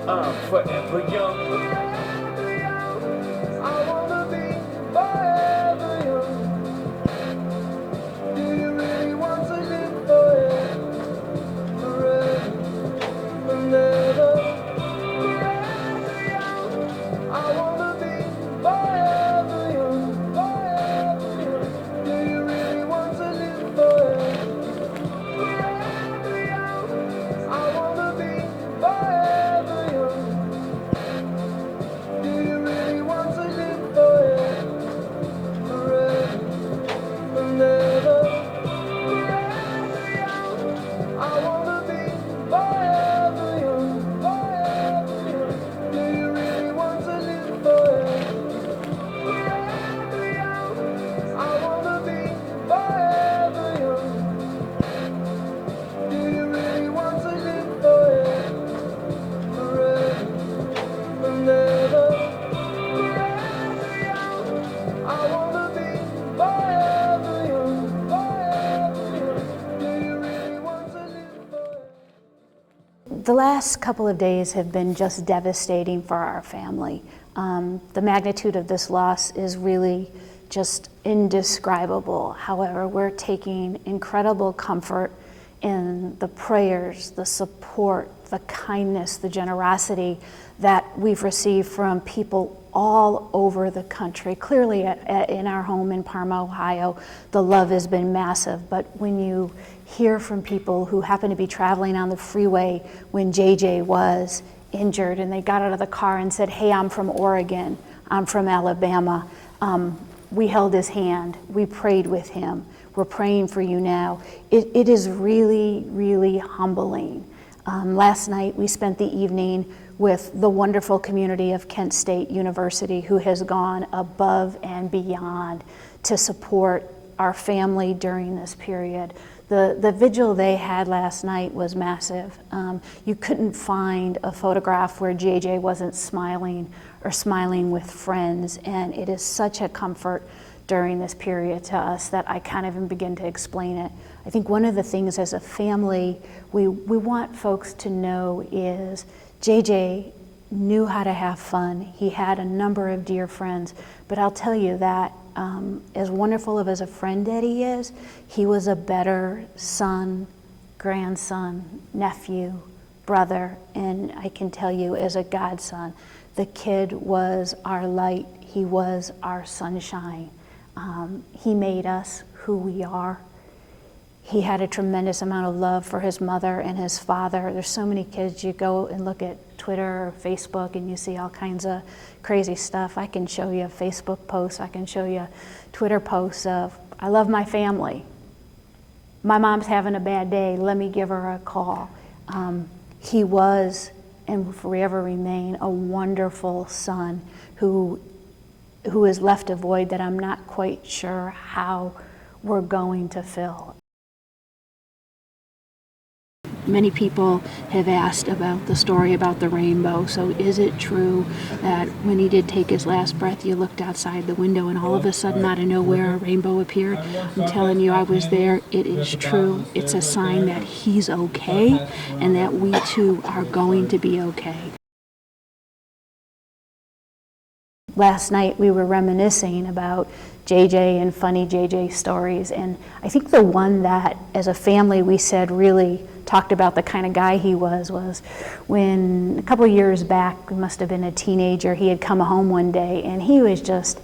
I'm forever young. I wanna be forever young. Do you really want to live forever? Forever and ever. Forever young. I wanna be forever young. Forever young. Do you really want to live forever? Forever young. I wanna be forever young. Do you really want to live forever? Forever and ever. Forever young. I wanna be forever young. Forever young. Do you really want to live forever? Forever young. I wanna be forever young. Do you really want to live forever? Forever and ever. Forever young. I wanna be forever young. Forever young. Do you really want to live forever? The last couple of days have been just devastating for our family. The magnitude of this loss is really just indescribable. However, we're taking incredible comfort in the prayers, the support, the kindness, the generosity that we've received from people all over the country. Clearly in our home in Parma, Ohio, the love has been massive, but when you hear from people who happen to be traveling on the freeway when JJ was injured and they got out of the car and said, "Hey, I'm from Oregon, I'm from Alabama," we held his hand, we prayed with him, we're praying for you now. It is really, really humbling. Last night we spent the evening with the wonderful community of Kent State University, who has gone above and beyond to support our family during this period. The vigil they had last night was massive. You couldn't find a photograph where JJ wasn't smiling or smiling with friends, and it is such a comfort during this period to us that I can't even begin to explain it. I think one of the things as a family we want folks to know is JJ knew how to have fun. He had a number of dear friends, but I'll tell you that as wonderful of as a friend that he was a better son, grandson, nephew, brother, and I can tell you as a godson, the kid was our light, he was our sunshine. He made us who we are. He had a tremendous amount of love for his mother and his father. There's so many kids, you go and look at Twitter or Facebook and you see all kinds of crazy stuff. I can show you Facebook posts, I can show you Twitter posts of, "I love my family. My mom's having a bad day, let me give her a call." He was and will forever remain a wonderful son who has left a void that I'm not quite sure how we're going to fill. Many people have asked about the story about the rainbow. So is it true that when he did take his last breath, you looked outside the window and all of a sudden out of nowhere a rainbow appeared? I'm telling you, I was there. It is true. It's a sign that he's okay and that we too are going to be okay. Last night we were reminiscing about JJ and funny JJ stories, and I think the one that as a family we said really talked about the kind of guy he was when a couple of years back, he must have been a teenager, he had come home one day and he was just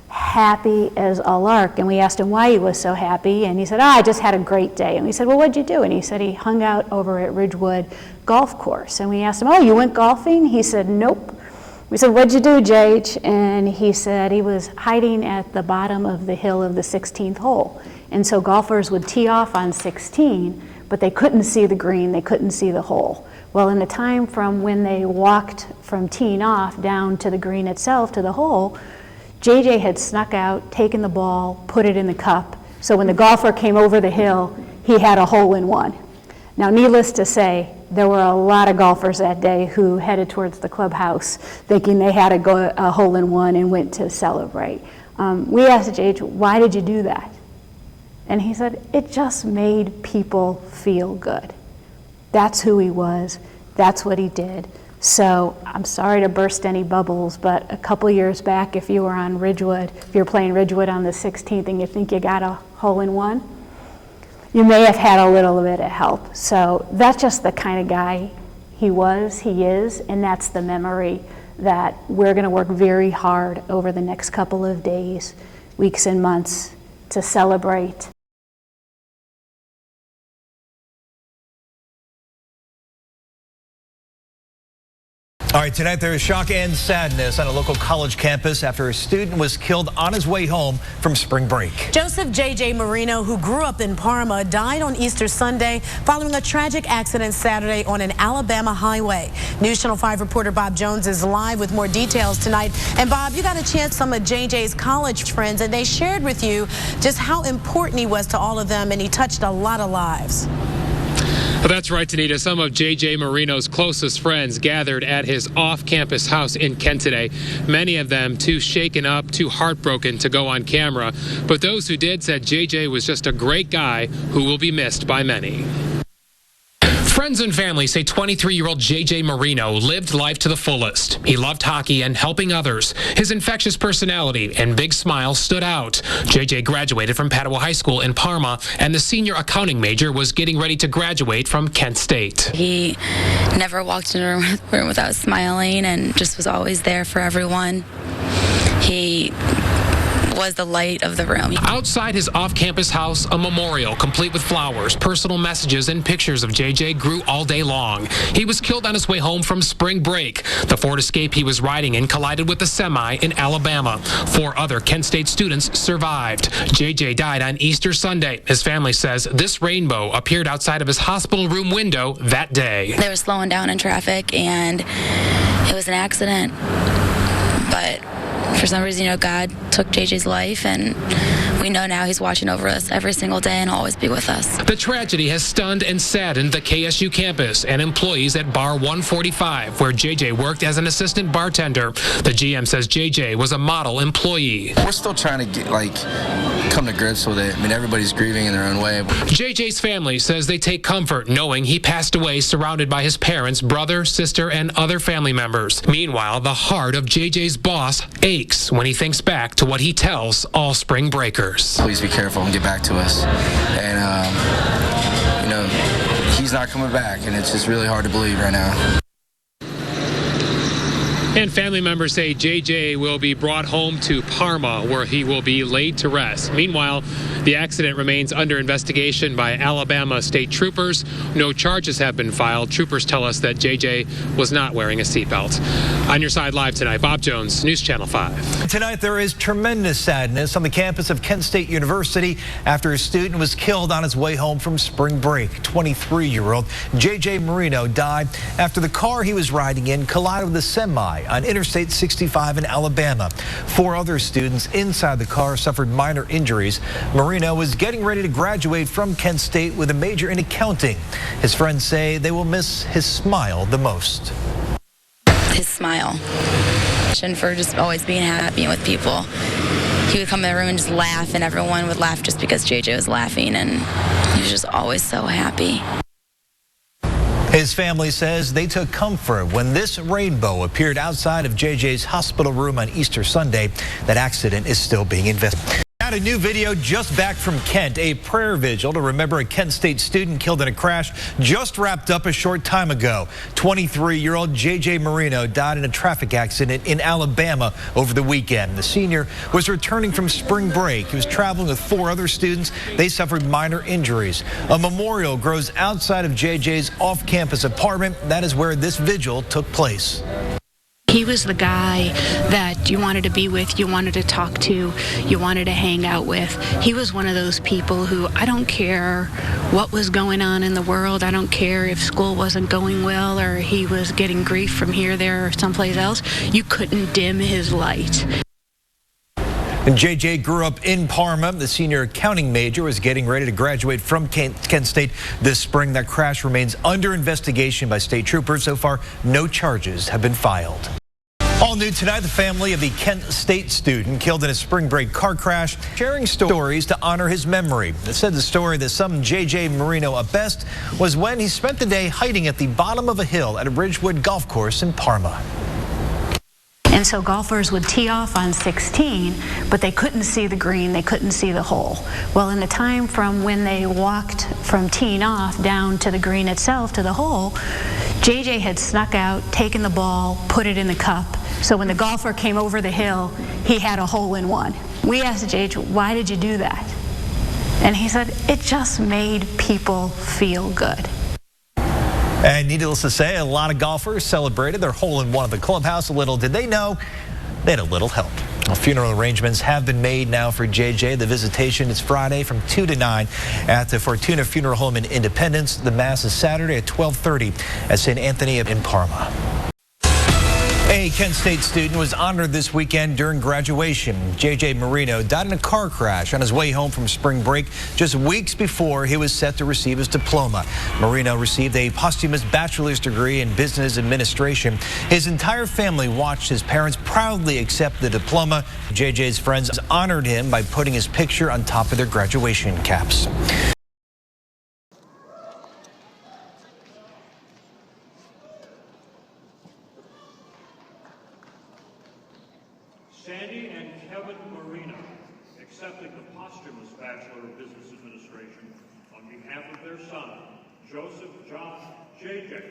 happy as a lark, and we asked him why he was so happy, and he said, I just had a great day. And we said, well, what'd you do? And he said he hung out over at Ridgewood Golf Course, and we asked him, oh, you went golfing? He said, nope. We said, what'd you do, JJ? And he said he was hiding at the bottom of the hill of the 16th hole. And so golfers would tee off on 16, but they couldn't see the green, they couldn't see the hole. Well, in the time from when they walked from teeing off down to the green itself, to the hole, JJ had snuck out, taken the ball, put it in the cup. So when the golfer came over the hill, he had a hole-in-one. Now, needless to say, there were a lot of golfers that day who headed towards the clubhouse thinking they had a hole-in-one and went to celebrate. We asked JJ, why did you do that? And he said, it just made people feel good. That's who he was. That's what he did. So I'm sorry to burst any bubbles, but a couple years back, if you were on Ridgewood, if you're playing Ridgewood on the 16th and you think you got a hole-in-one, you may have had a little bit of help. So that's just the kind of guy he was, he is, and that's the memory that we're going to work very hard over the next couple of days, weeks and months to celebrate. All right, tonight there is shock and sadness on a local college campus after a student was killed on his way home from spring break. Joseph JJ Marino, who grew up in Parma, died on Easter Sunday following a tragic accident Saturday on an Alabama highway. News Channel 5 reporter Bob Jones is live with more details tonight. And Bob, you got a chance some of JJ's college friends, and they shared with you just how important he was to all of them, and he touched a lot of lives. Well, that's right, Tanita. Some of JJ Marino's closest friends gathered at his off-campus house in Kent today. Many of them too shaken up, too heartbroken to go on camera. But those who did said JJ was just a great guy who will be missed by many. Friends and family say 23-year-old JJ Marino lived life to the fullest. He loved hockey and helping others. His infectious personality and big smile stood out. JJ graduated from Padua High School in Parma, and the senior accounting major was getting ready to graduate from Kent State. He never walked in a room without smiling and just was always there for everyone. He was the light of the room. Outside his off-campus house, a memorial complete with flowers, personal messages, and pictures of JJ grew all day long. He was killed on his way home from spring break. The Ford Escape he was riding in collided with a semi in Alabama. 4 other Kent State students survived. JJ died on Easter Sunday. His family says this rainbow appeared outside of his hospital room window that day. They were slowing down in traffic, and it was an accident. But for some reason, God took JJ's life, and we know now he's watching over us every single day and always be with us. The tragedy has stunned and saddened the KSU campus and employees at Bar 145, where JJ worked as an assistant bartender. The GM says JJ was a model employee. We're still trying to come to grips with it. I mean, everybody's grieving in their own way. JJ's family says they take comfort knowing he passed away surrounded by his parents, brother, sister, and other family members. Meanwhile, the heart of JJ's boss aches when he thinks back to what he tells all spring breakers. Please be careful and get back to us. And, he's not coming back, and it's just really hard to believe right now. And family members say JJ will be brought home to Parma, where he will be laid to rest. Meanwhile, the accident remains under investigation by Alabama state troopers. No charges have been filed. Troopers tell us that JJ was not wearing a seatbelt. On your side live tonight, Bob Jones, News Channel 5. Tonight there is tremendous sadness on the campus of Kent State University after a student was killed on his way home from spring break. 23-year-old JJ Marino died after the car he was riding in collided with a semi on Interstate 65 in Alabama. 4 other students inside the car suffered minor injuries. Marino was getting ready to graduate from Kent State with a major in accounting. His friends say they will miss his smile the most. His smile, and for just always being happy with people. He would come in the room and just laugh, and everyone would laugh just because JJ was laughing, and he was just always so happy. His family says they took comfort when this rainbow appeared outside of JJ's hospital room on Easter Sunday. That accident is still being investigated. A new video just back from Kent. A prayer vigil to remember a Kent State student killed in a crash just wrapped up a short time ago. 23-year-old JJ Marino died in a traffic accident in Alabama over the weekend. The senior was returning from spring break. He was traveling with 4 other students. They suffered minor injuries. A memorial grows outside of JJ's off-campus apartment. That is where this vigil took place. He was the guy that you wanted to be with, you wanted to talk to, you wanted to hang out with. He was one of those people who, I don't care what was going on in the world, I don't care if school wasn't going well or he was getting grief from here, there, or someplace else, you couldn't dim his light. And JJ grew up in Parma. The senior accounting major was getting ready to graduate from Kent State this spring. That crash remains under investigation by state troopers. So far, no charges have been filed. All new tonight, the family of the Kent State student killed in a spring break car crash, sharing stories to honor his memory. It said the story that summed JJ Marino up best was when he spent the day hiding at the bottom of a hill at a Ridgewood golf course in Parma. And so golfers would tee off on 16, but they couldn't see the green, they couldn't see the hole. Well, in the time from when they walked from teeing off down to the green itself, to the hole, JJ had snuck out, taken the ball, put it in the cup. So when the golfer came over the hill, he had a hole-in-one. We asked JJ, why did you do that? And he said, it just made people feel good. And needless to say, a lot of golfers celebrated their hole-in-one at the clubhouse. Little did they know they had a little help. Well, funeral arrangements have been made now for JJ. The visitation is Friday from 2 to 9 at the Fortuna Funeral Home in Independence. The Mass is Saturday at 12:30 at St. Anthony in Parma. A Kent State student was honored this weekend during graduation. JJ Marino died in a car crash on his way home from spring break just weeks before he was set to receive his diploma. Marino received a posthumous bachelor's degree in business administration. His entire family watched his parents proudly accept the diploma. JJ's friends honored him by putting his picture on top of their graduation caps. Sandi and Kevin Marino accepting the posthumous Bachelor of Business Administration on behalf of their son, Joseph John JJ